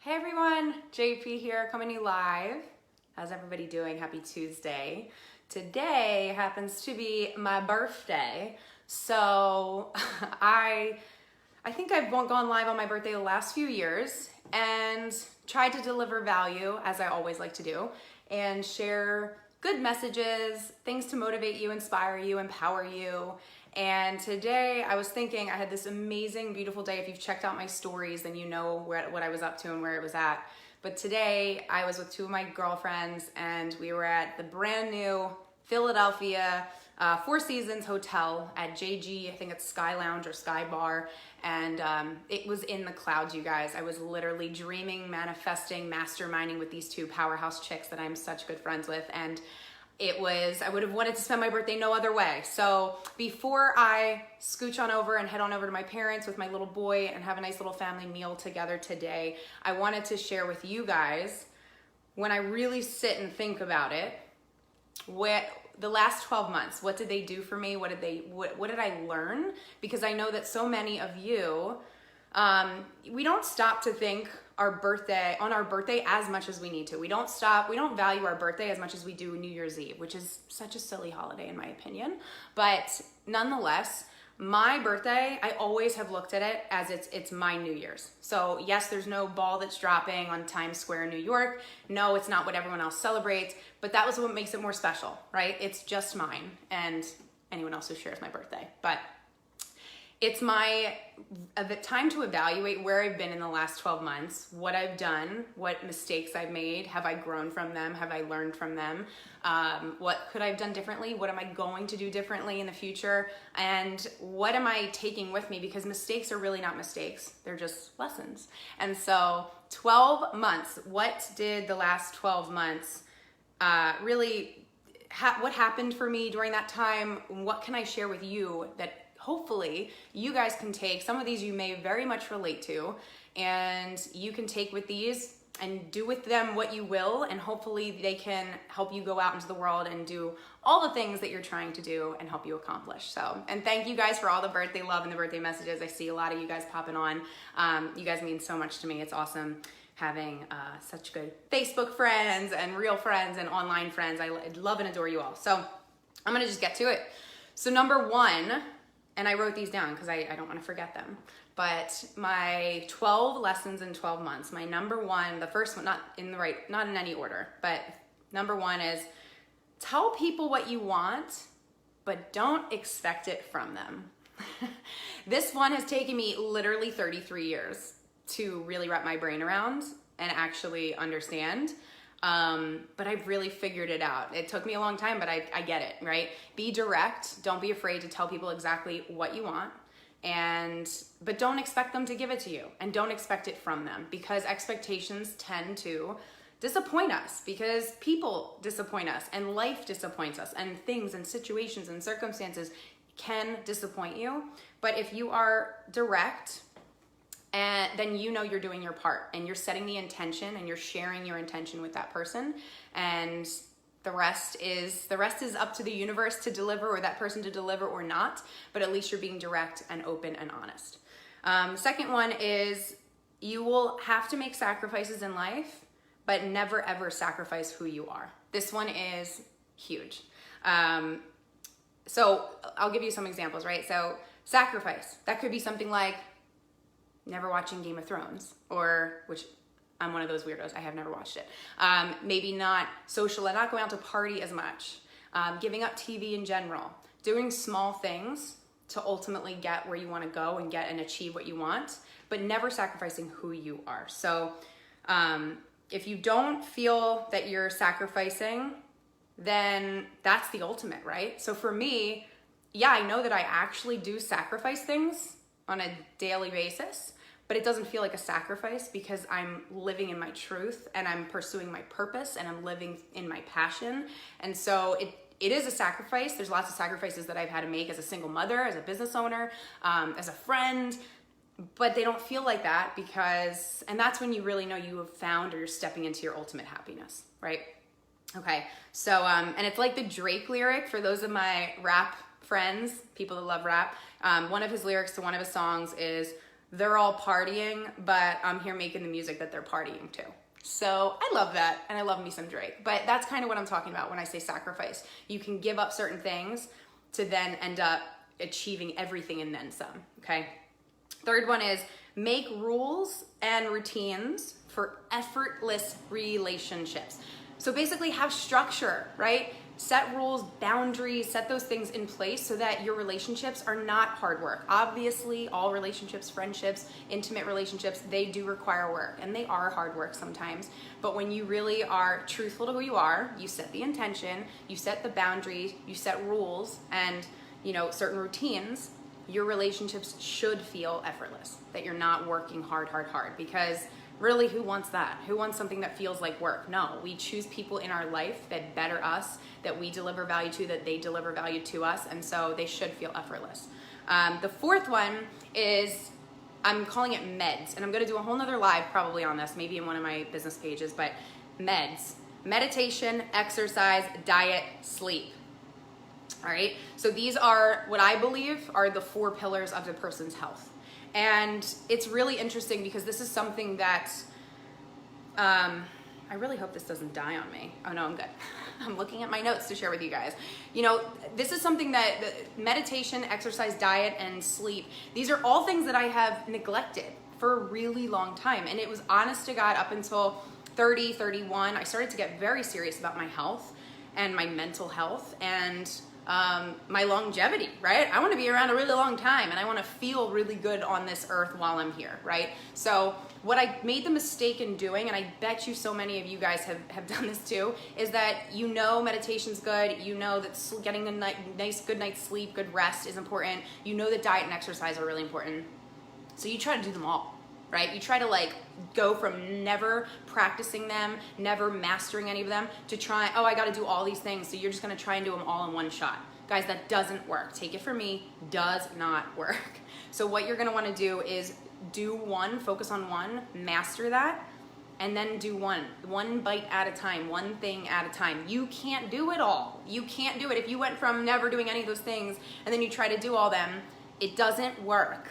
Hey everyone, JP here coming to you live. How's everybody doing? Happy Tuesday. Today happens to be my birthday. So I think I've gone live on my birthday the last few years and tried to deliver value, as I always like to do, and share good messages, things to motivate you, inspire you, empower you. And today I was thinking, I had this amazing, beautiful day. If you've checked out my stories, then you know what I was up to and where it was at. But today I was with two of my girlfriends and we were at the brand new Philadelphia Four Seasons Hotel at JG, I think it's Sky Lounge or Sky Bar. And it was in the clouds, you guys. I was literally dreaming, manifesting, masterminding with these two powerhouse chicks that I'm such good friends with. And I would have wanted to spend my birthday no other way. So before I scooch on over and head on over to my parents with my little boy and have a nice little family meal together today, I wanted to share with you guys, when I really sit and think about it, the last 12 months, what did they do for me? What did I learn? Because I know that so many of you, we don't stop to think on our birthday as much as we need to. We don't value our birthday as much as we do New Year's Eve, which is such a silly holiday in my opinion. But nonetheless, my birthday, I always have looked at it as it's my New Year's. So yes, there's no ball that's dropping on Times Square in New York. No, it's not what everyone else celebrates, but that was what makes it more special, right? It's just mine and anyone else who shares my birthday. But it's my time to evaluate where I've been in the last 12 months, what I've done, what mistakes I've made, have I grown from them, have I learned from them, what could I have done differently, what am I going to do differently in the future, and what am I taking with me, because mistakes are really not mistakes, they're just lessons. And so 12 months, what did the last 12 months what happened for me during that time? What can I share with you that hopefully you guys can take? Some of these you may very much relate to, and you can take with these and do with them what you will, and hopefully they can help you go out into the world and do all the things that you're trying to do and help you accomplish. So, and thank you guys for all the birthday love and the birthday messages. I see a lot of you guys popping on. You guys mean so much to me. It's awesome having such good Facebook friends and real friends and online friends. I love and adore you all. So I'm gonna just get to it. So number one, and I wrote these down because I don't want to forget them, but my 12 lessons in 12 months, my number one, the first one, not in any order, but number one is tell people what you want, but don't expect it from them. This one has taken me literally 33 years to really wrap my brain around and actually understand. But I've really figured it out. It took me a long time, but I get it, right? Be direct. Don't be afraid to tell people exactly what you want, but don't expect them to give it to you, and don't expect it from them, because expectations tend to disappoint us, because people disappoint us and life disappoints us, and things and situations and circumstances can disappoint you. But if you are direct, and then you know you're doing your part and you're setting the intention and you're sharing your intention with that person, and the rest is up to the universe to deliver, or that person to deliver or not, but at least you're being direct and open and honest. Second one is you will have to make sacrifices in life, but never ever sacrifice who you are. This one is huge. So I'll give you some examples, right? So sacrifice, that could be something like never watching Game of Thrones, which I'm one of those weirdos. I have never watched it. Maybe not social and not going out to party as much. Giving up TV in general. Doing small things to ultimately get where you want to go and get and achieve what you want, but never sacrificing who you are. So if you don't feel that you're sacrificing, then that's the ultimate, right? So for me, yeah, I know that I actually do sacrifice things on a daily basis, but it doesn't feel like a sacrifice because I'm living in my truth and I'm pursuing my purpose and I'm living in my passion. And so it is a sacrifice. There's lots of sacrifices that I've had to make as a single mother, as a business owner, as a friend, but they don't feel like that and that's when you really know you have found, or you're stepping into your ultimate happiness, right? Okay, so, and it's like the Drake lyric for those of my rap friends, people that love rap. One of his lyrics to one of his songs is, they're all partying, but I'm here making the music that they're partying to. So I love that, and I love me some Drake. But that's kind of what I'm talking about when I say sacrifice. You can give up certain things to then end up achieving everything and then some, okay? Third one is make rules and routines for effortless relationships. So basically have structure, right? Set rules, boundaries, set those things in place so that your relationships are not hard work. Obviously, all relationships, friendships, intimate relationships, they do require work, and they are hard work sometimes. But when you really are truthful to who you are, you set the intention, you set the boundaries, you set rules and, certain routines, your relationships should feel effortless, that you're not working hard, because really, who wants that? Who wants something that feels like work? No, we choose people in our life that better us, that we deliver value to, that they deliver value to us, and so they should feel effortless. The fourth one is, I'm calling it meds, and I'm gonna do a whole nother live probably on this, maybe in one of my business pages, but meds. Meditation, exercise, diet, sleep. All right, so these are what I believe are the 4 pillars of the person's health. And it's really interesting because this is something that, I really hope this doesn't die on me. Oh no, I'm good. I'm looking at my notes to share with you guys. This is something that meditation, exercise, diet, and sleep, these are all things that I have neglected for a really long time. And it was honest to God up until 30, 31, I started to get very serious about my health and my mental health and my longevity, right? I want to be around a really long time and I want to feel really good on this earth while I'm here, right? So what I made the mistake in doing, and I bet you so many of you guys have done this too, is that meditation's good, that getting a nice good night's sleep, good rest is important, that diet and exercise are really important. So you try to do them all. Right? You try to go from never practicing them, never mastering any of them, to try, I got to do all these things. So you're just going to try and do them all in one shot. Guys, that doesn't work. Take it from me, does not work. So what you're going to want to do is do one, focus on one, master that, and then do one bite at a time, one thing at a time. You can't do it all. You can't do it. If you went from never doing any of those things and then you try to do all them, it doesn't work.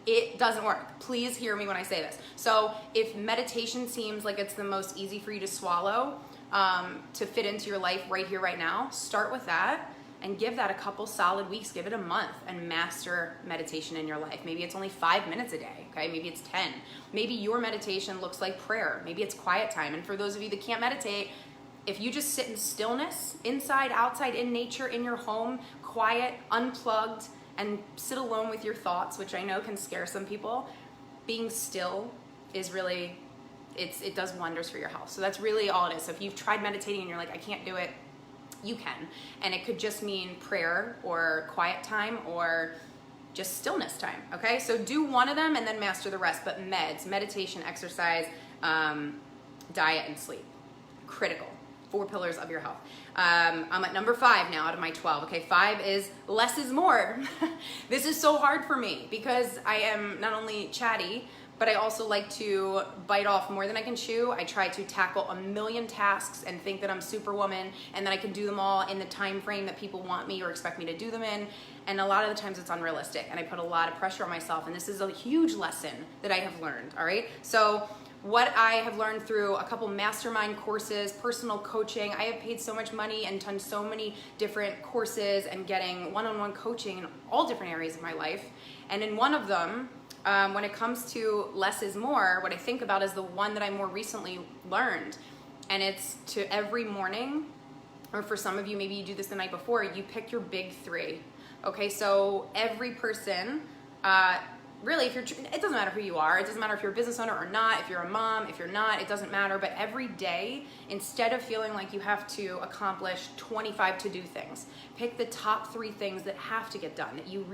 It doesn't work. Please hear me when I say this. So if meditation seems like it's the most easy for you to swallow, to fit into your life right here, right now, start with that and give that a couple solid weeks, give it a month and master meditation in your life. Maybe it's only 5 minutes a day, okay? Maybe it's 10. Maybe your meditation looks like prayer. Maybe it's quiet time. And for those of you that can't meditate, if you just sit in stillness, inside, outside, in nature, in your home, quiet, unplugged, and sit alone with your thoughts, which I know can scare some people, being still is really, it does wonders for your health. So that's really all it is. So if you've tried meditating and you're like, I can't do it, you can. And it could just mean prayer or quiet time or just stillness time, okay? So do one of them and then master the rest. But meditation, exercise, diet, and sleep, critical. 4 pillars of your health. I'm at number 5 now out of my 12. Okay, 5 is less is more. This is so hard for me because I am not only chatty, but I also like to bite off more than I can chew. I try to tackle a million tasks and think that I'm superwoman and that I can do them all in the time frame that people want me or expect me to do them in. And a lot of the times it's unrealistic and I put a lot of pressure on myself, and this is a huge lesson that I have learned, all right? So what I have learned through a couple mastermind courses, personal coaching, I have paid so much money and done so many different courses and getting one-on-one coaching in all different areas of my life. And in one of them, when it comes to less is more, what I think about is the one that I more recently learned. And it's to every morning, or for some of you, maybe you do this the night before, you pick your big 3. Okay, so every person, really, it doesn't matter who you are. It doesn't matter if you're a business owner or not, if you're a mom, if you're not, it doesn't matter. But every day, instead of feeling like you have to accomplish 25 to-do things, pick the top 3 things that have to get done, that you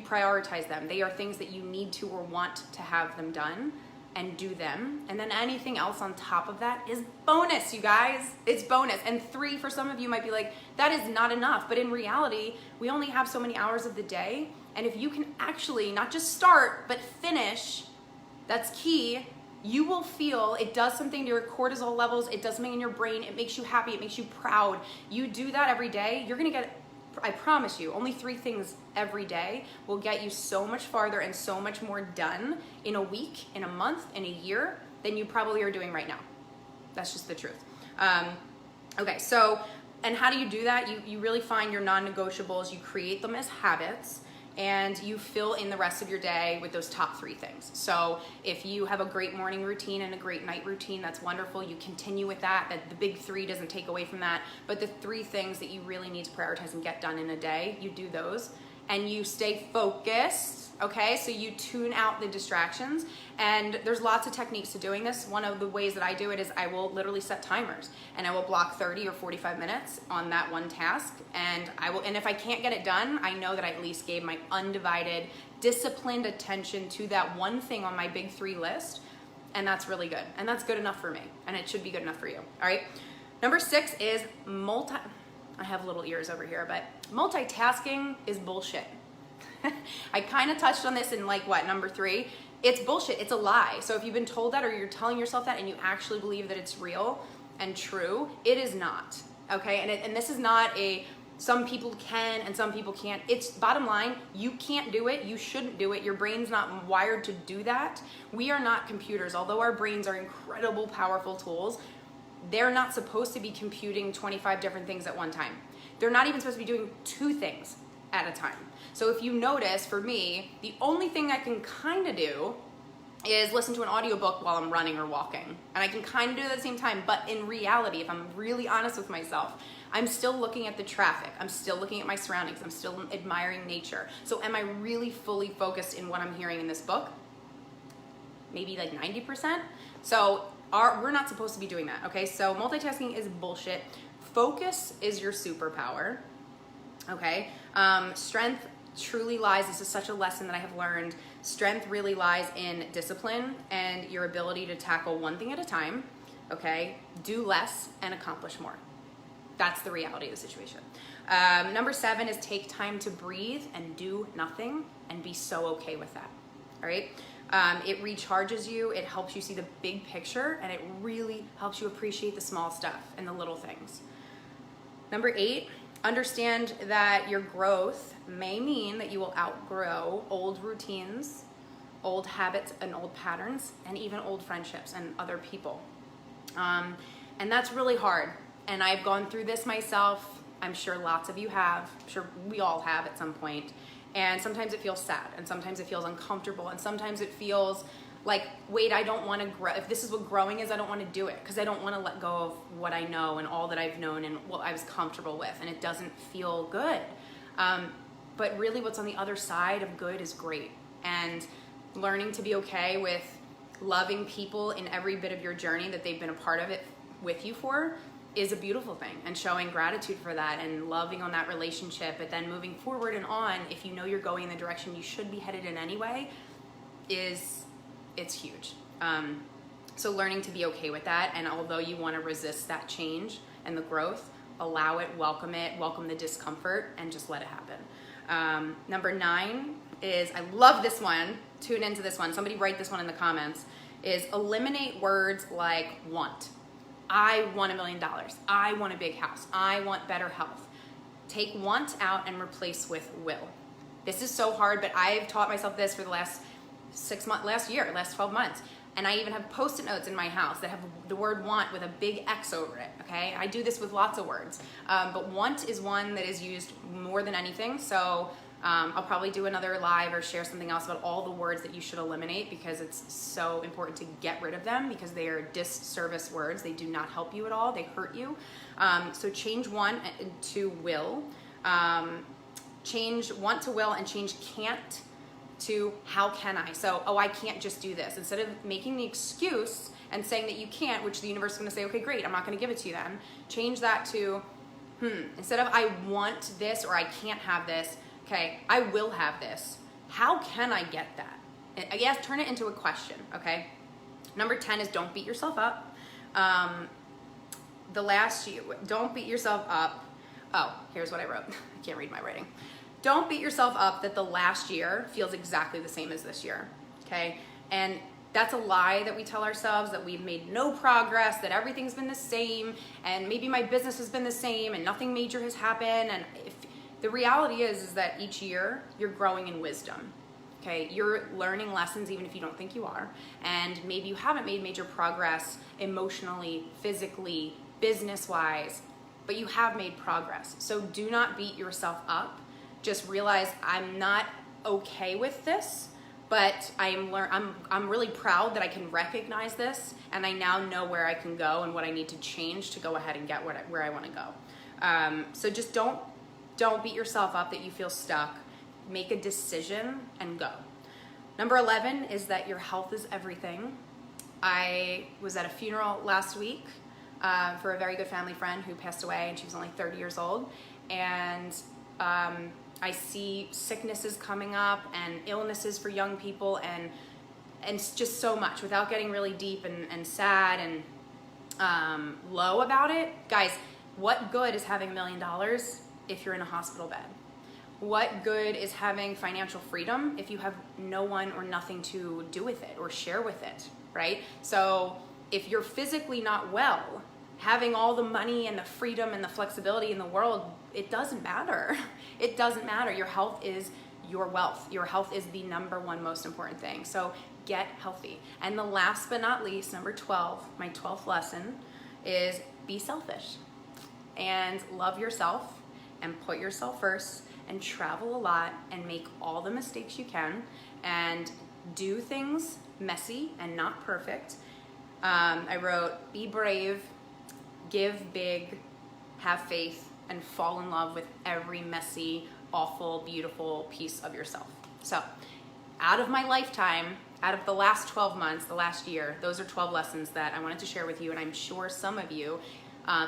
prioritize them. They are things that you need to or want to have them done, and do them. And then anything else on top of that is bonus, you guys. It's bonus. And 3, for some of you might be like, that is not enough. But in reality, we only have so many hours of the day. And if you can actually not just start, but finish, that's key, you will feel it does something to your cortisol levels. It does something in your brain. It makes you happy. It makes you proud. You do that every day, you're going to get I promise you, only 3 things every day will get you so much farther and so much more done in a week, in a month, in a year than you probably are doing right now. That's just the truth. Okay, so, and how do you do that? You really find your non-negotiables, you create them as habits, and you fill in the rest of your day with those top 3 things. So if you have a great morning routine and a great night routine, that's wonderful. You continue with that. The big 3 doesn't take away from that. But the 3 things that you really need to prioritize and get done in a day, you do those. And you stay focused, okay? So you tune out the distractions. And there's lots of techniques to doing this. One of the ways that I do it is I will literally set timers. And I will block 30 or 45 minutes on that one task. And if I can't get it done, I know that I at least gave my undivided, disciplined attention to that one thing on my big 3 list. And that's really good. And that's good enough for me. And it should be good enough for you, all right? Number 6 is I have little ears over here, but multitasking is bullshit. I kind of touched on this in number 3. It's bullshit. It's a lie. So if you've been told that or you're telling yourself that and you actually believe that it's real and true, it is not. Okay? And this is not some people can and some people can't. It's bottom line, you can't do it. You shouldn't do it. Your brain's not wired to do that. We are not computers. Although our brains are incredible, powerful tools, they're not supposed to be computing 25 different things at one time. They're not even supposed to be doing 2 things at a time. So if you notice, for me, the only thing I can kind of do is listen to an audiobook while I'm running or walking. And I can kind of do it at the same time, but in reality, if I'm really honest with myself, I'm still looking at the traffic. I'm still looking at my surroundings. I'm still admiring nature. So am I really fully focused in what I'm hearing in this book? Maybe 90%. So we're not supposed to be doing that, okay? So multitasking is bullshit. Focus is your superpower, okay? Strength truly lies, this is such a lesson that I have learned, strength really lies in discipline and your ability to tackle one thing at a time, okay? Do less and accomplish more. That's the reality of the situation. Number 7 is take time to breathe and do nothing and be so okay with that, all right? It recharges you, it helps you see the big picture, and it really helps you appreciate the small stuff and the little things. Number 8, understand that your growth may mean that you will outgrow old routines, old habits and old patterns, and even old friendships and other people. And that's really hard. And I've gone through this myself. I'm sure lots of you have. I'm sure we all have at some point. And sometimes it feels sad, and sometimes it feels uncomfortable, and sometimes it feels like, wait, I don't want to grow. If this is what growing is, I don't want to do it because I don't want to let go of what I know and all that I've known and what I was comfortable with, and it doesn't feel good. But really what's on the other side of good is great. And learning to be okay with loving people in every bit of your journey that they've been a part of it with you for is a beautiful thing, and showing gratitude for that and loving on that relationship, but then moving forward and on, if you know you're going in the direction you should be headed in anyway, it's huge. So learning to be okay with that, and although you want to resist that change and the growth, allow it, welcome the discomfort, and just let it happen. Number 9 is, I love this one, tune into this one, somebody write this one in the comments, is eliminate words like want. I want $1 million. I want a big house. I want better health. Take want out and replace with will. This is so hard, but I've taught myself this for the last 12 months. And I even have Post-it notes in my house that have the word want with a big X over it, okay? I do this with lots of words. But want is one that is used more than anything. So I'll probably do another live or share something else about all the words that you should eliminate, because it's so important to get rid of them, because they are disservice words. They do not help you at all. They hurt you. So change want to will. Change want to will, and change can't to how can I. So, I can't just do this. Instead of making the excuse and saying that you can't, which the universe is going to say, okay, great, I'm not going to give it to you then. Change that to, instead of I want this or I can't have this, okay, I will have this. How can I get that? I guess turn it into a question, okay? Number 10 is don't beat yourself up. Don't beat yourself up. Oh, here's what I wrote. I can't read my writing. Don't beat yourself up that the last year feels exactly the same as this year, okay? And that's a lie that we tell ourselves, that we've made no progress, that everything's been the same, and maybe my business has been the same, and nothing major has happened. And the reality is that each year you're growing in wisdom. Okay, you're learning lessons even if you don't think you are, and maybe you haven't made major progress emotionally, physically, business-wise, but you have made progress. So do not beat yourself up. Just realize I'm not okay with this, but I'm really proud that I can recognize this, and I now know where I can go and what I need to change to go ahead and get where I want to go. So just don't beat yourself up that you feel stuck. Make a decision and go. Number 11 is that your health is everything. I was at a funeral last week for a very good family friend who passed away, and she was only 30 years old. And I see sicknesses coming up and illnesses for young people, and just so much, without getting really deep and sad and low about it. Guys, what good is having $1 million if you're in a hospital bed? What good is having financial freedom if you have no one or nothing to do with it or share with it, right? So if you're physically not well, having all the money and the freedom and the flexibility in the world, it doesn't matter. It doesn't matter. Your health is your wealth. Your health is the number one most important thing. So get healthy. And the last but not least, number 12, my 12th lesson is be selfish and love yourself and put yourself first, and travel a lot and make all the mistakes you can and do things messy and not perfect. I wrote, be brave, give big, have faith, and fall in love with every messy, awful, beautiful piece of yourself. So out of my lifetime, out of the last 12 months, the last year, those are 12 lessons that I wanted to share with you, and I'm sure some of you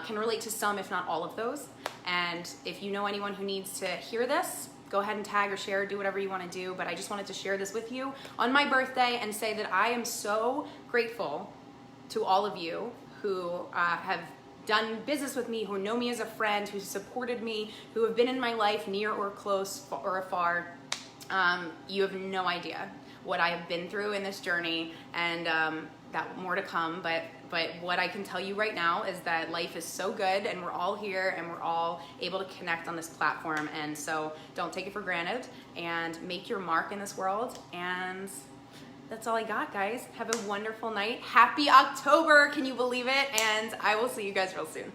can relate to some, if not all of those. And if you know anyone who needs to hear this, go ahead and tag or share, do whatever you want to do. But I just wanted to share this with you on my birthday and say that I am so grateful to all of you who have done business with me, who know me as a friend, who supported me, who have been in my life near or close or afar. You have no idea what I have been through in this journey, and that more to come. But what I can tell you right now is that life is so good, and we're all here, and we're all able to connect on this platform. And so don't take it for granted, and make your mark in this world. And that's all I got, guys. Have a wonderful night. Happy October. Can you believe it? And I will see you guys real soon.